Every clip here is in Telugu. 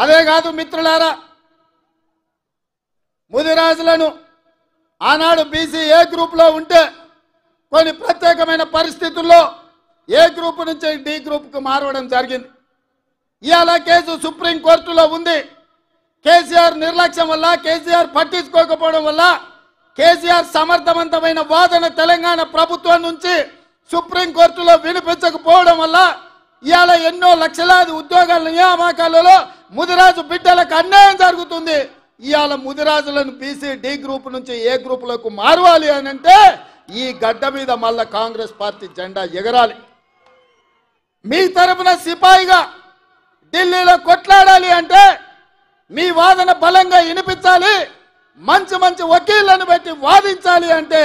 అదే కాదు మిత్రులారా, ముదిరాజులను ఆనాడు బీసీ ఏ గ్రూప్లో ఉంటే కొన్ని ప్రత్యేకమైన పరిస్థితుల్లో ఏ గ్రూప్ నుంచి డి గ్రూప్కు మారవడం జరిగింది. ఇవాళ కేసు సుప్రీంకోర్టులో ఉంది. కేసీఆర్ నిర్లక్ష్యం వల్ల, కేసీఆర్ పట్టించుకోకపోవడం వల్ల, కేసీఆర్ సమర్థవంతమైన వాదన తెలంగాణ ప్రభుత్వం నుంచి సుప్రీంకోర్టులో వినిపించకపోవడం వల్ల ఇవాళ ఎన్నో లక్షలాది ఉద్యోగాల నియామకాలలో ముదిరాజు బిడ్డలకు అన్యాయం జరుగుతుంది. ఇవాళ ముదిరాజులను బీసీ డి గ్రూప్ నుంచి ఏ గ్రూపులకు మారవాలి అని అంటే ఈ గడ్డ మీద మళ్ళా కాంగ్రెస్ పార్టీ జెండా ఎగరాలి. మీ తరపున సిపాయిగా ఢిల్లీలో కొట్లాడాలి అంటే మీ వాదన బలంగా వినిపించాలి. మంచి మంచి వకీళ్లను పెట్టి వాదించాలి అంటే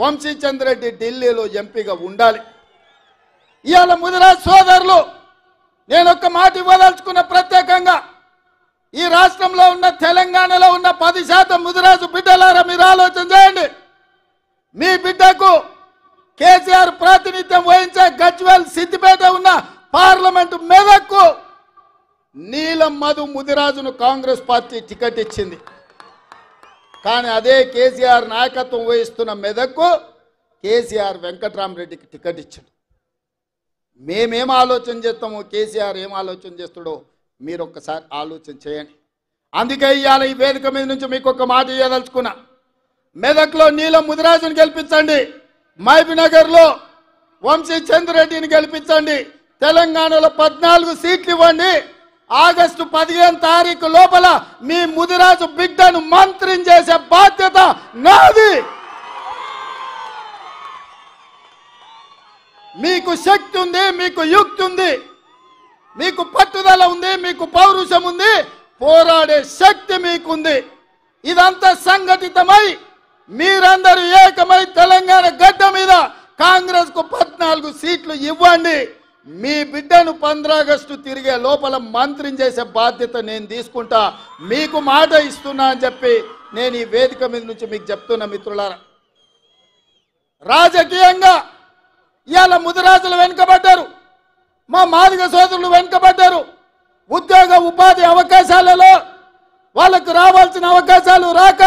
వంశీచంద్ర రెడ్డి ఢిల్లీలో ఎంపీగా ఉండాలి. ఇవాళ ముదిరాజ్ సోదరులు, నేను ఒక్క మాట ఇవ్వదలుచుకున్న, ప్రత్యేకంగా ఈ రాష్ట్రంలో ఉన్న, తెలంగాణలో ఉన్న 10% ముదిరాజు బిడ్డలారా మీరు ఆలోచన చేయండి. మీ బిడ్డకు కేసీఆర్ ప్రాతినిధ్యం వహించే గజ్వేల్ సిద్దిపేట ఉన్న పార్లమెంటు మెదక్కు నీలం మధు ముదిరాజును కాంగ్రెస్ పార్టీ టికెట్ ఇచ్చింది. కానీ అదే కేసీఆర్ నాయకత్వం వహిస్తున్న మెదక్కు కేసీఆర్ వెంకట్రామరెడ్డికి టికెట్ ఇచ్చాడు. మేమేం ఆలోచన చేస్తామో, కేసీఆర్ ఏం ఆలోచన చేస్తాడో మీరు ఒక్కసారి ఆలోచన చేయండి. అందుకే ఇవాళ ఈ వేదిక మీద నుంచి మీకు ఒక మాట ఇవ్వదలుచుకున్నా. మెదక్లో నీలం ముదిరాజుని గెలిపించండి, మహబూబ్నగర్లో వంశీచంద్ర రెడ్డిని గెలిపించండి, తెలంగాణలో 14 సీట్లు ఇవ్వండి. ఆగస్టు 15 తారీఖు లోపల మీ ముదిరాజు బిడ్డను మంత్రిని చేసే బాధ్యత నాది. మీకు శక్తి ఉంది, మీకు యుక్తి ఉంది, మీకు పట్టుదల ఉంది, మీకు పౌరుషం ఉంది, పోరాడే శక్తి మీకుంది. ఇదంతా సంఘటితమై మీరందరూ ఏకమై తెలంగాణ గడ్డ మీద కాంగ్రెస్ కు 14 సీట్లు ఇవ్వండి. మీ బిడ్డను 15 ఆగస్టు తిరిగే లోపల మంత్రిని చేసే బాధ్యత నేను తీసుకుంటా, మీకు మాట ఇస్తున్నా అని చెప్పి నేను ఈ వేదిక మీద నుంచి మీకు చెప్తున్నా. మిత్రులారా, రాజకీయంగా ఇవాళ ముదిరాజులు వెనుకబడ్డారు, మా మాదిగ సోదరులు వెనుకబడ్డారు. ఉద్యోగ ఉపాధి అవకాశాలలో వాళ్ళకు రావాల్సిన అవకాశాలు రాక